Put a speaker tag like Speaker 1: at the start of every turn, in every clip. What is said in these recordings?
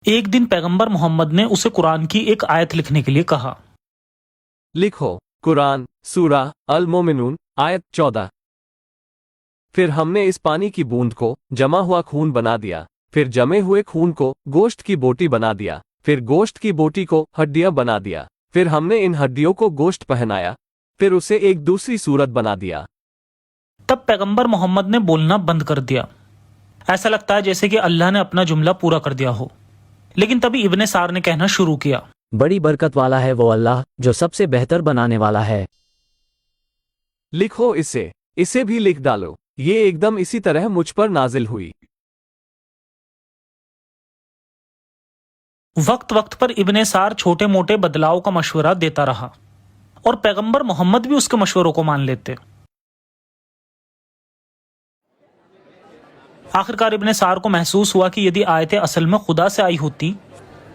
Speaker 1: ایک دن پیغمبر محمد نے اسے قرآن کی ایک آیت لکھنے کے لیے کہا۔
Speaker 2: لکھو قرآن سورہ المومنون آیت 14۔ پھر ہم نے اس پانی کی بوند کو جمع ہوا خون بنا دیا، پھر جمے ہوئے خون کو گوشت کی بوٹی بنا دیا، پھر گوشت کی بوٹی کو ہڈیاں بنا دیا، پھر ہم نے ان ہڈیوں کو گوشت پہنایا، پھر اسے ایک دوسری صورت بنا دیا۔
Speaker 1: تب پیغمبر محمد نے بولنا بند کر دیا۔ ایسا لگتا ہے جیسے کہ اللہ نے اپنا جملہ پورا کر دیا ہو، لیکن تبھی ابن سار نے کہنا شروع کیا،
Speaker 3: بڑی برکت والا ہے وہ اللہ جو سب سے بہتر بنانے والا ہے۔
Speaker 2: لکھو اسے بھی لکھ ڈالو، یہ ایک دم اسی طرح مجھ پر نازل ہوئی۔
Speaker 1: وقت وقت پر ابن سار چھوٹے موٹے بدلاؤ کا مشورہ دیتا رہا اور پیغمبر محمد بھی اس کے مشوروں کو مان لیتے۔ آخرکار ابن سار کو محسوس ہوا کہ یدی آیتیں اصل میں خدا سے آئی ہوتی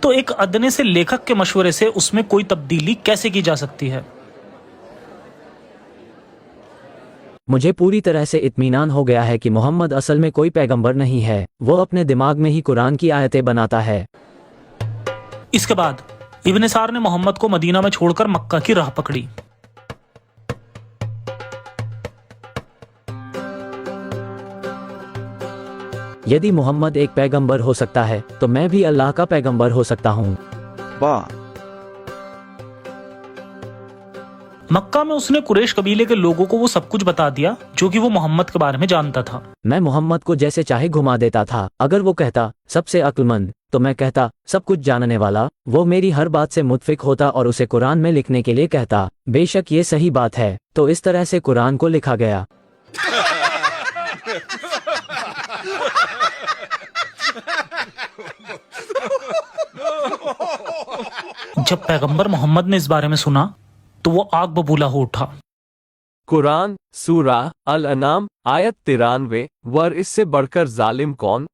Speaker 1: تو ایک ادنے سے لیکھک کے مشورے سے اس میں کوئی تبدیلی کیسے کی جا سکتی ہے۔
Speaker 3: مجھے پوری طرح سے اطمینان ہو گیا ہے کہ محمد اصل میں کوئی پیغمبر نہیں ہے، وہ اپنے دماغ میں ہی قرآن کی آیتیں بناتا ہے۔
Speaker 1: اس کے بعد ابن سار نے محمد کو مدینہ میں چھوڑ کر مکہ کی راہ پکڑی۔
Speaker 3: یدی محمد ایک پیغمبر ہو سکتا ہے تو میں بھی اللہ کا پیغمبر ہو سکتا ہوں۔
Speaker 1: مکہ میں اس نے قریش قبیلے کے لوگوں کو وہ سب کچھ بتا دیا جو کہ وہ محمد کے بارے میں جانتا تھا۔
Speaker 3: میں محمد کو جیسے چاہے گھما دیتا تھا، اگر وہ کہتا سب سے عقل مند تو میں کہتا سب کچھ جاننے والا، وہ میری ہر بات سے متفق ہوتا اور اسے قرآن میں لکھنے کے لیے کہتا بے شک یہ صحیح بات ہے، تو اس طرح سے قرآن کو لکھا گیا۔
Speaker 1: جب پیغمبر محمد نے اس بارے میں سنا تو وہ آگ ببولا ہو اٹھا۔
Speaker 2: قرآن سورہ الانعام آیت 93 ور اس سے بڑھ کر ظالم کون؟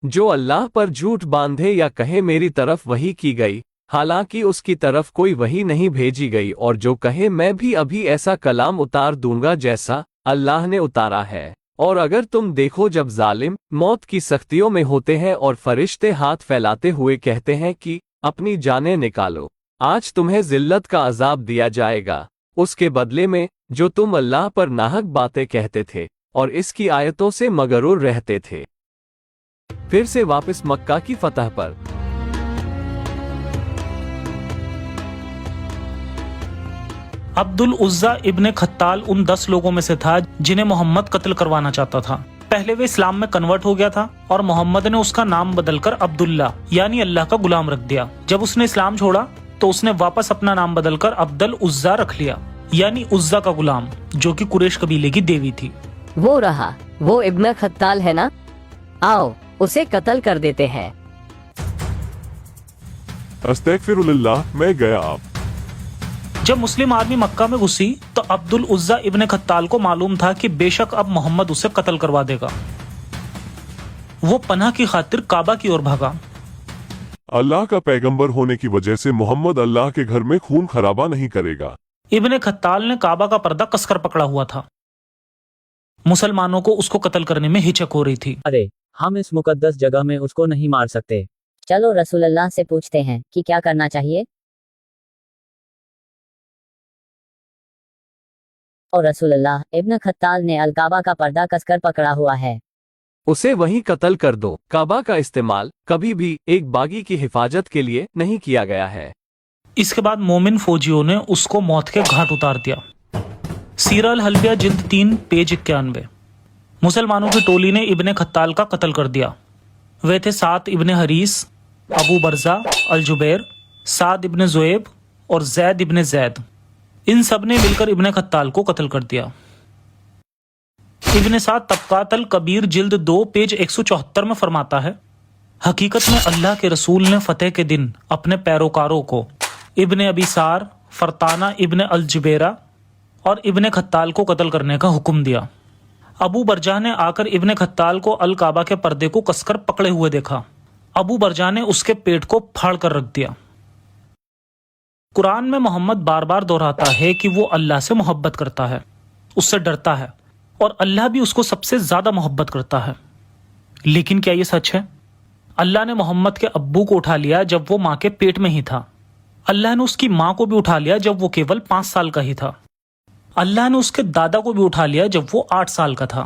Speaker 2: جو اللہ پر جھوٹ باندھے یا کہے میری طرف وحی کی گئی، حالانکہ اس کی طرف کوئی وحی نہیں بھیجی گئی، اور جو کہے میں بھی ابھی ایسا کلام اتار دوں گا جیسا اللہ نے اتارا ہے۔ اور اگر تم دیکھو جب ظالم موت کی سختیوں میں ہوتے ہیں اور فرشتے ہاتھ پھیلاتے ہوئے کہتے ہیں کہ اپنی جانیں نکالو، آج تمہیں ذلت کا عذاب دیا جائے گا اس کے بدلے میں جو تم اللہ پر ناحق باتیں کہتے تھے اور اس کی آیتوں سے مغرور رہتے تھے۔ پھر سے واپس مکہ کی فتح پر۔
Speaker 1: عبد العزیٰ ابن خطال ان 10 لوگوں میں سے تھا جنہیں محمد قتل کروانا چاہتا تھا۔ پہلے وہ اسلام میں کنورٹ ہو گیا تھا اور محمد نے اس کا نام بدل کر عبداللہ یعنی اللہ کا غلام رکھ دیا۔ جب اس نے اسلام چھوڑا تو اس نے واپس اپنا نام بدل کر عبد العزیٰ رکھ لیا یعنی عزیٰ کا غلام، جو کہ قریش قبیلے کی دیوی تھی۔
Speaker 4: وہ رہا وہ ابن خطال ہے نا، آؤ اسے قتل کر دیتے ہیں۔
Speaker 5: استغفر اللہ، میں گیا۔ آپ
Speaker 1: جب مسلم آرمی مکہ میں گھسی تو عبد العزیٰ ابن خطال کو معلوم تھا کہ بے شک اب محمد اسے قتل کروا دے گا۔ وہ پناہ کی خاطر کعبہ کی اور بھاگا۔
Speaker 5: اللہ کا پیغمبر ہونے کی وجہ سے محمد اللہ کے گھر میں خون خرابہ نہیں کرے گا۔
Speaker 1: ابن خطال نے کعبہ کا پردہ کس کر پکڑا ہوا تھا۔ مسلمانوں کو اس کو قتل کرنے میں ہچک ہو رہی تھی۔
Speaker 3: ارے ہم اس مقدس جگہ میں اس کو نہیں مار سکتے۔
Speaker 4: چلو رسول اللہ سے پوچھتے ہیں کہ کیا کرنا چاہیے۔ اور رسول اللہ ابن خطال نے الکعبہ کا پردہ کس کر پکڑا ہوا ہے،
Speaker 2: اسے وہیں قتل کر دو۔ کعبہ کا استعمال کبھی بھی ایک باغی کی حفاظت کے لیے نہیں کیا گیا ہے۔
Speaker 1: اس کے بعد مومن فوجیوں نے اس کو موت کے گھاٹ اتار دیا۔ سیرہ الحلبیہ جلد 3 پیج 91۔ مسلمانوں کی ٹولی نے ابن خطال کا قتل کر دیا۔ وہ تھے سعد ابن حریث، ابو برزہ، الجبیر، سعد ابن زویب اور زید ابن زید۔ ان سب نے مل کر ابن خطال کو قتل کر دیا۔ ابن سعد طبقات الکبیر جلد 2 پیج 174 میں فرماتا ہے، حقیقت میں اللہ کے رسول نے فتح کے دن اپنے پیروکاروں کو ابن ابی سار، فرطانہ ابن الجبیرہ اور ابن خطال کو قتل کرنے کا حکم دیا۔ ابو برجہ نے آ کر ابن خطال کو الکعبہ کے پردے کو کس کر پکڑے ہوئے دیکھا۔ ابو برجہ نے اس کے پیٹ کو پھاڑ کر رکھ دیا۔ قرآن میں محمد بار بار دہراتا ہے کہ وہ اللہ سے محبت کرتا ہے، اس سے ڈرتا ہے، اور اللہ بھی اس کو سب سے زیادہ محبت کرتا ہے۔ لیکن کیا یہ سچ ہے؟ اللہ نے محمد کے ابو کو اٹھا لیا جب وہ ماں کے پیٹ میں ہی تھا. اللہ نے اس کی ماں کو بھی اٹھا لیا جب وہ کیول 5 سال کا ہی تھا. اللہ نے اس کے دادا کو بھی اٹھا لیا جب وہ 8 سال کا تھا.